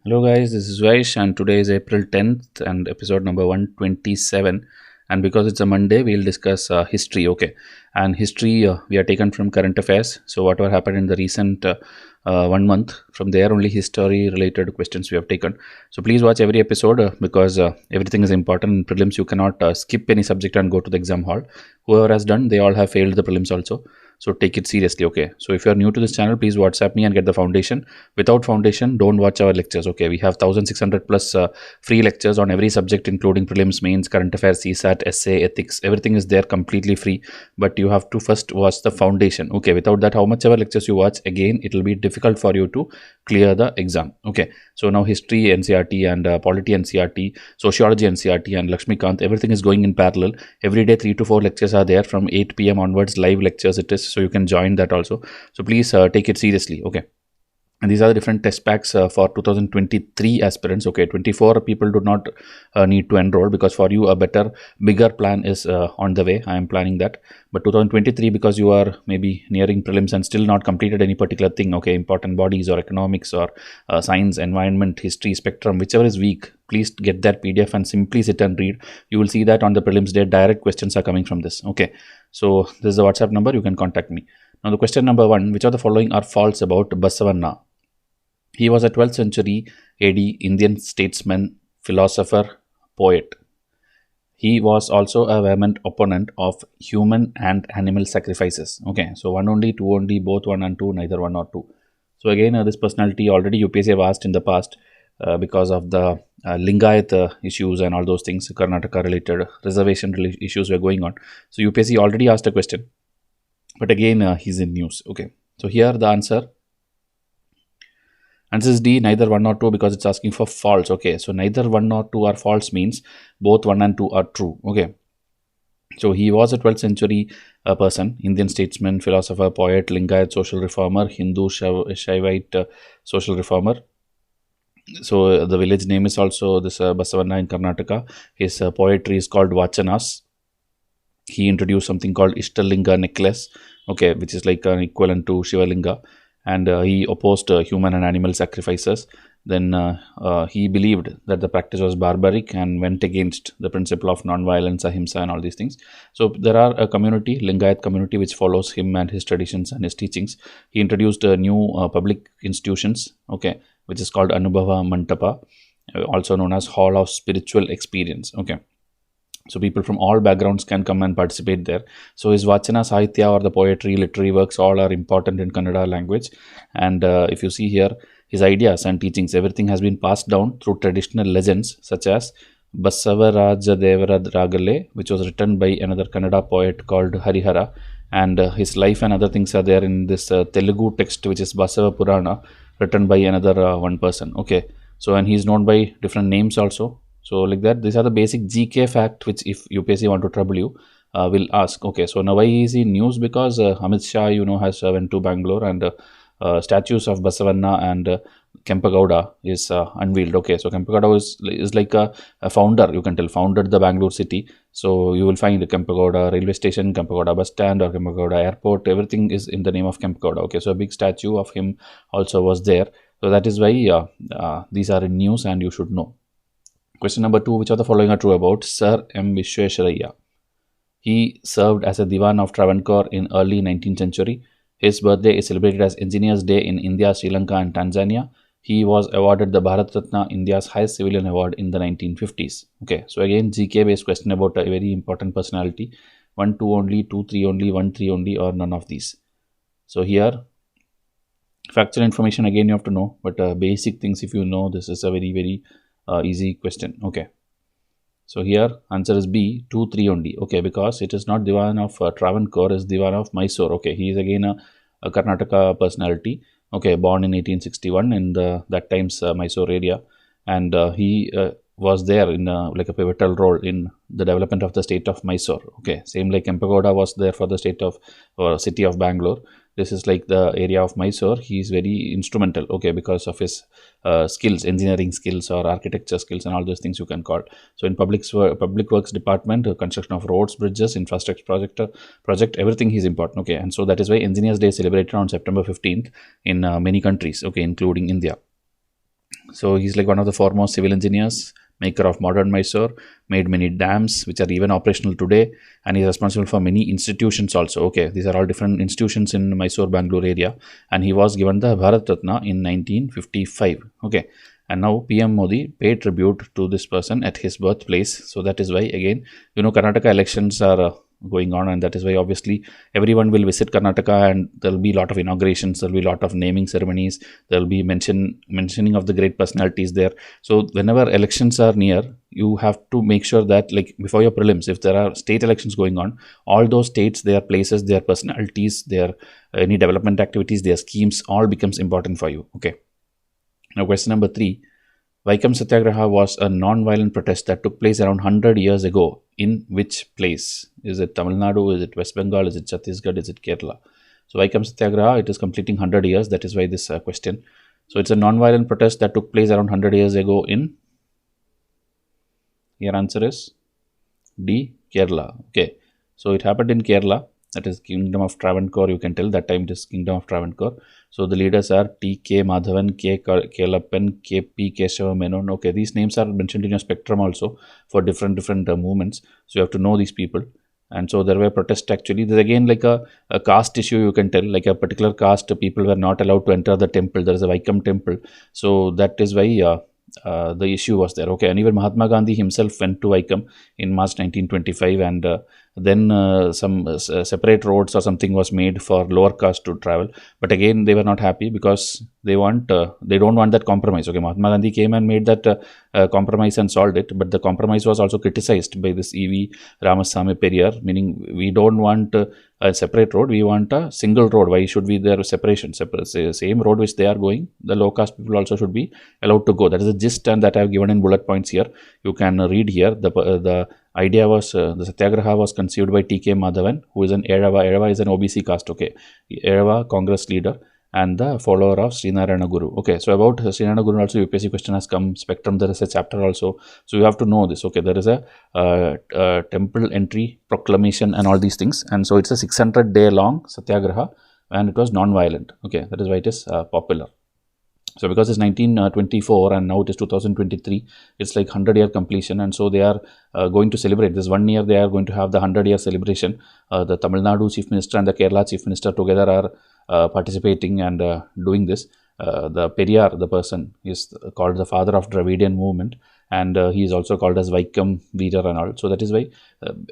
Hello guys, this is Vysh and today is April 10th and episode number 127, and because it's a Monday we'll discuss history. Okay, and history we are taken from current affairs, so whatever happened in the recent 1 month, from there only history related questions we have taken. So please watch every episode because everything is important. In prelims you cannot skip any subject and go to the exam hall. Whoever has done, they all have failed the prelims also, so take it seriously. Okay, so if you are new to this channel, please WhatsApp me and get the foundation. Without foundation, don't watch our lectures. Okay, we have 1600 plus free lectures on every subject, including prelims, mains, current affairs, CSAT, essay, ethics. Everything is there completely free, but you have to first watch the foundation. Okay, without that, how much ever lectures you watch, again it will be difficult for you to clear the exam. Okay, so now history NCERT and polity NCERT, sociology NCERT and Lakshmikant, everything is going in parallel. Every day 3 to 4 lectures are there from 8 p.m. onwards. Live lectures it is, so you can join that also. So please take it seriously. Okay, and these are the different test packs for 2023 aspirants. Okay, 24 people do not need to enroll because for you a better, bigger plan is on the way. I am planning that. But 2023, because you are maybe nearing prelims and still not completed any particular thing, okay, important bodies or economics or science, environment, history, spectrum, whichever is weak, please get that PDF and simply sit and read. You will see that on the prelims day, direct questions are coming from this. Okay, so this is the WhatsApp number, you can contact me. Now the question number 1, which of the following are false about Basavanna? He was a 12th century AD Indian statesman, philosopher, poet. He was also a vehement opponent of human and animal sacrifices. Okay, so 1 only, 2 only, both 1 and 2, neither 1 or 2. So again, this personality already UPSC have asked in the past because of the Lingayat issues and all those things, Karnataka related reservation issues were going on. So UPSC already asked a question, but again he's in news. Okay, so here the answer is D, neither 1 or 2, because it's asking for false. Okay, so neither 1 or 2 are false means both 1 and 2 are true. Okay, so he was a 12th century person, Indian statesman, philosopher, poet, Lingayat social reformer, Hindu Shaivite social reformer. So the village name is also this Basavanna in Karnataka. His poetry is called Vachanas. He introduced something called Ishtalinga necklace, okay, which is like an equivalent to Shivalinga. And he opposed human and animal sacrifices. Then he believed that the practice was barbaric and went against the principle of non-violence, ahimsa and all these things. So there are a community, Lingayat community, which follows him and his traditions and his teachings. He introduced new public institutions, okay, which is called Anubhava Mantapa, also known as Hall of Spiritual Experience. Okay, so people from all backgrounds can come and participate there. So his Vachana Sahitya, or the poetry, literary works, all are important in Kannada language. And if you see here, his ideas and teachings, everything has been passed down through traditional legends such as Basavaraja Devarad Ragale, which was written by another Kannada poet called Harihara. And his life and other things are there in this Telugu text, which is Basava Purana, written by another one person. Okay, so and he's known by different names also. So like that, these are the basic GK fact which if UPSC want to trouble you, will ask. Okay, so now why is he news? Because Amit Shah, has went to Bangalore and statues of Basavanna and Kempagowda is unveiled. Okay, so Kempagowda is like a founder, you can tell, founded the Bangalore city. So you will find Kempagowda railway station, Kempagowda bus stand or Kempagowda airport, everything is in the name of Kempagowda. Okay, so a big statue of him also was there. So that is why these are in news and you should know. Question number 2, which of the following are true about Sir M. Vishwesharaya? He served as a Diwan of Travancore in early 19th century. His birthday is celebrated as Engineers Day in India, Sri Lanka and Tanzania. He was awarded the Bharat Ratna, India's highest civilian award, in the 1950s. Okay, so again GK based question about a very important personality. 1, 2 only, 2, 3 only, 1, 3 only, or none of these. So here factual information again you have to know, but basic things if you know, this is a very easy question. Okay, so here answer is B, 2, 3 only. Okay, because it is not Diwan of Travancore, is Diwan of Mysore. Okay, he is again a Karnataka personality. Okay, born in 1861 in that time's Mysore area, and he was there in like a pivotal role in the development of the state of Mysore. Okay, same like Kempagowda was there for the state of city of Bangalore. This is like the area of Mysore. He is very instrumental, okay, because of his skills, engineering skills or architecture skills and all those things you can call. So in public works department, construction of roads, bridges, infrastructure project, everything is important. Okay, and so that is why Engineers Day is celebrated on September 15th in many countries, okay, including India. So he's like one of the foremost civil engineers, maker of modern Mysore, made many dams which are even operational today, and he's responsible for many institutions also. Okay, these are all different institutions in Mysore, Bangalore area, and he was given the Bharat Ratna in 1955. Okay, and now PM Modi paid tribute to this person at his birthplace. So that is why, again, Karnataka elections are going on, and that is why obviously everyone will visit Karnataka, and there will be a lot of inaugurations, there will be a lot of naming ceremonies, there will be mentioning of the great personalities there. So whenever elections are near, you have to make sure that, like, before your prelims, if there are state elections going on, all those states, their places, their personalities, their any development activities, their schemes, all becomes important for you. Okay, now question number 3. Vaikam Satyagraha was a non-violent protest that took place around 100 years ago. In which place? Is it Tamil Nadu? Is it West Bengal? Is it Chhattisgarh? Is it Kerala? So Vaikam Satyagraha, it is completing 100 years. That is why this question. So it's a non-violent protest that took place around 100 years ago in. Your answer is D, Kerala. Okay. So it happened in Kerala. That is Kingdom of Travancore. You can tell that time it is Kingdom of Travancore. So the leaders are T.K. Madhavan, K. Kelappan, K.P. Keshava Menon. Okay, these names are mentioned in your spectrum also for different movements. So you have to know these people. And so there were protests actually. There's again like a caste issue, you can tell, like a particular caste, people were not allowed to enter the temple. There is a Vaikam temple. So that is why the issue was there. Okay, and even Mahatma Gandhi himself went to Vaikam in March 1925, and then some separate roads or something was made for lower caste to travel. But again, they were not happy because they don't want that compromise. Okay, Mahatma Gandhi came and made that compromise and solved it, but the compromise was also criticized by this E.V. Ramasamy Periyar, meaning we don't want a separate road, we want a single road. Why should be there separation? Same road which they are going, the low caste people also should be allowed to go. That is the gist, and that I have given in bullet points here. You can read here. The idea was, the Satyagraha was conceived by T.K. Madhavan, who is an Erava. Erava is an OBC caste. Okay, Erava Congress leader and the follower of Srinarayana Guru. Okay, so about Srinarayana Guru also UPSC question has come. Spectrum, there is a chapter also. So you have to know this. Okay, there is a temple entry proclamation and all these things. And so it's a 600-day long Satyagraha, and it was non-violent. Okay, that is why it is popular. So because it's 1924 and now it is 2023, it's like 100-year completion, and so they are going to celebrate this 1 year. They are going to have the 100-year celebration. The Tamil Nadu Chief Minister and the Kerala Chief Minister together are participating and doing this. The Periyar, the person, is called the father of Dravidian movement, and he is also called as Vaikam Veerar and all. So that is why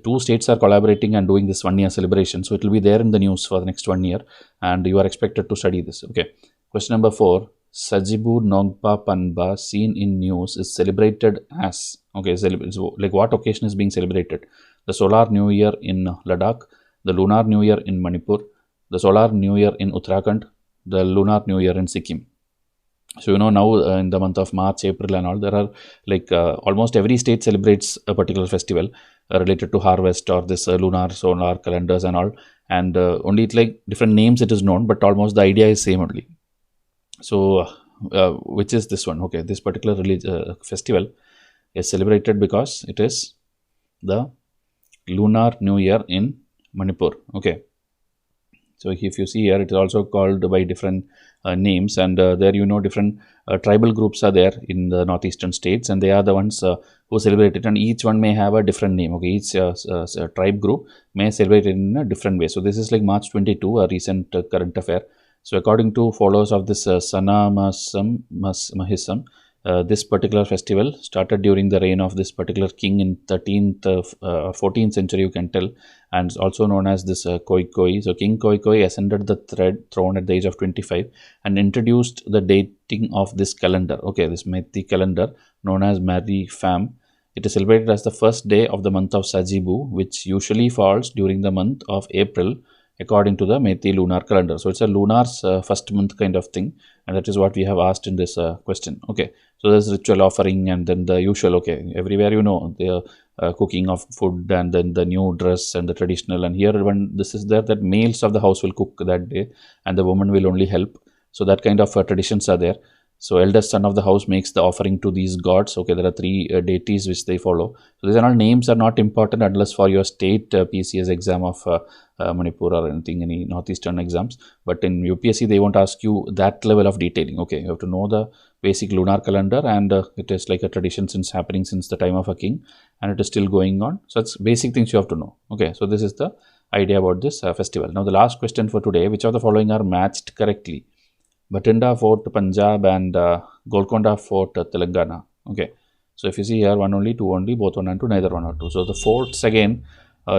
2 states are collaborating and doing this 1-year celebration. So it will be there in the news for the next 1 year, and you are expected to study this. Okay. Question number 4. Sajibu Nongpa Panba, seen in news, is celebrated as. Okay, so like what occasion is being celebrated? The Solar New Year in Ladakh, the Lunar New Year in Manipur, the Solar New Year in Uttarakhand, the Lunar New Year in Sikkim. So now in the month of March, April and all, there are like almost every state celebrates a particular festival related to harvest or this lunar solar calendars and all, and only it's like different names it is known, but almost the idea is same only. So which is this one? Okay, this particular festival is celebrated because it is the Lunar New Year in Manipur. Okay, so if you see here, it is also called by different names, and there different tribal groups are there in the northeastern states, and they are the ones who celebrate it, and each one may have a different name. Okay, each tribe group may celebrate it in a different way. So this is like March 22, a recent current affair. So according to followers of this Sanamahism, this particular festival started during the reign of this particular king in 14th century, you can tell, and it's also known as this Koikoi. So King Koikoi ascended the throne at the age of 25 and introduced the dating of this calendar. Okay, this Methi calendar known as Mari Fam. It is celebrated as the first day of the month of Sajibu, which usually falls during the month of April, according to the Methi lunar calendar. So it's a lunar's first month kind of thing, and that is what we have asked in this question. Okay, so there's ritual offering and then the usual. Okay, everywhere the cooking of food and then the new dress and the traditional, and here when this is there, that males of the house will cook that day and the woman will only help. So that kind of traditions are there. So eldest son of the house makes the offering to these gods. Okay, there are 3 deities which they follow. So these are all names are not important unless for your state PCS exam of Manipur or anything, any northeastern exams. But in UPSC, they won't ask you that level of detailing. Okay, you have to know the basic lunar calendar, and it is like a tradition happening since the time of a king, and it is still going on. So it's basic things you have to know. Okay, so this is the idea about this festival. Now the last question for today: which of the following are matched correctly? Bathinda Fort, Punjab, and Golconda Fort, Telangana. Okay, so if you see here, one only, two only, both one and two, neither one or two. So the forts again,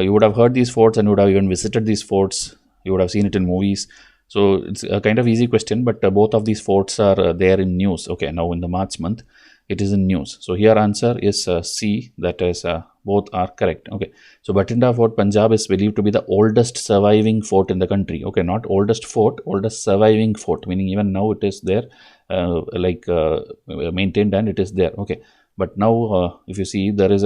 you would have heard these forts and you would have even visited these forts. You would have seen it in movies. So it's a kind of easy question, but both of these forts are there in news. Okay, now in the March month, it is in news. So here answer is C, that is both are correct. Okay, so Bathinda Fort, Punjab is believed to be the oldest surviving fort in the country. Okay, not oldest fort, oldest surviving fort, meaning even now it is there, maintained, and it is there. Okay, but now if you see, there is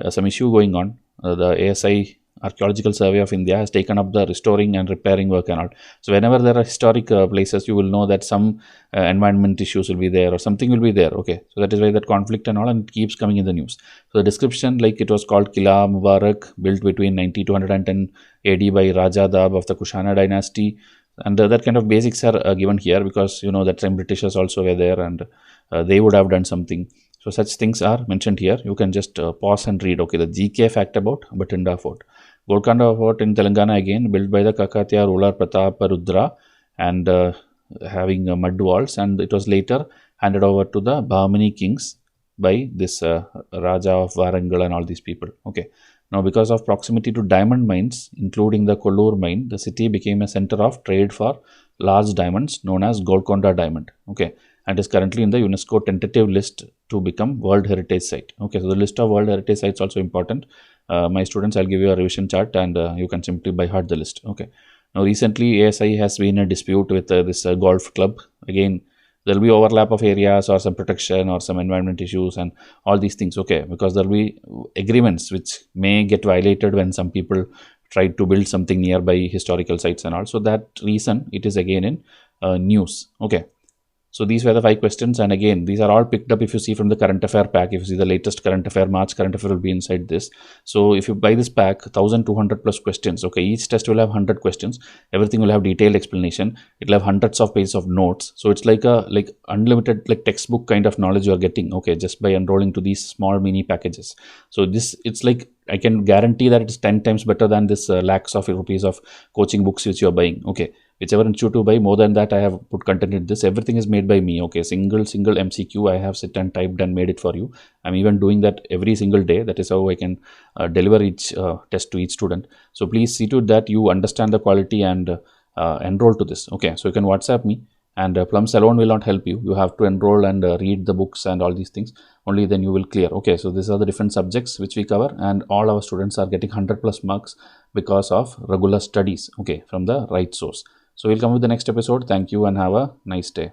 some issue going on. The ASI, Archaeological Survey of India, has taken up the restoring and repairing work and all. So whenever there are historic places, you will know that some environment issues will be there or something will be there. Okay, so that is why that conflict and all, and it keeps coming in the news. So the description, like it was called Kila Mubarak, built between 90 to 110 AD by Raja Dab of the Kushana dynasty, and that kind of basics are given here, because you know that time Britishers also were there, and they would have done something. So such things are mentioned here. You can just pause and read. Okay, the GK fact about Bathinda Fort. Golconda Fort in Telangana, again built by the Kakatiya ruler Prataparudra, and having mud walls, and it was later handed over to the Bahmani kings by this Raja of Warangal and all these people. Okay, now because of proximity to diamond mines, including the Kollur mine, the city became a center of trade for large diamonds known as Golconda diamond. Okay, and is currently in the UNESCO tentative list to become World Heritage Site. Okay, so the list of World Heritage Sites also important. My students, I'll give you a revision chart, and you can simply by heart the list. Okay, now recently ASI has been a dispute with this golf club. Again, there will be overlap of areas or some protection or some environment issues and all these things. Okay, because there will be agreements which may get violated when some people try to build something nearby historical sites and all. So that reason it is again in news. Okay, so these were the 5 questions, and again these are all picked up if you see from the current affair pack. If you see the latest current affair, March current affair will be inside this. So if you buy this pack, 1200 plus questions. Okay, each test will have 100 questions. Everything will have detailed explanation. It will have hundreds of pages of notes. So it's like a unlimited textbook kind of knowledge you are getting. Okay, just by enrolling to these small mini packages. So this, it's like, I can guarantee that it's 10 times better than this lakhs of rupees of coaching books which you are buying. Okay, whichever institute you buy, more than that I have put content in this. Everything is made by me. Okay, single MCQ I have sit and typed and made it for you. I'm even doing that every single day. That is how I can deliver each test to each student. So please see to that you understand the quality and enroll to this. Okay, so you can WhatsApp me, and Plums alone will not help you. You have to enroll and read the books and all these things. Only then you will clear. Okay, so these are the different subjects which we cover, and all our students are getting 100 plus marks because of regular studies. Okay, from the right source. So we'll come with the next episode. Thank you and have a nice day.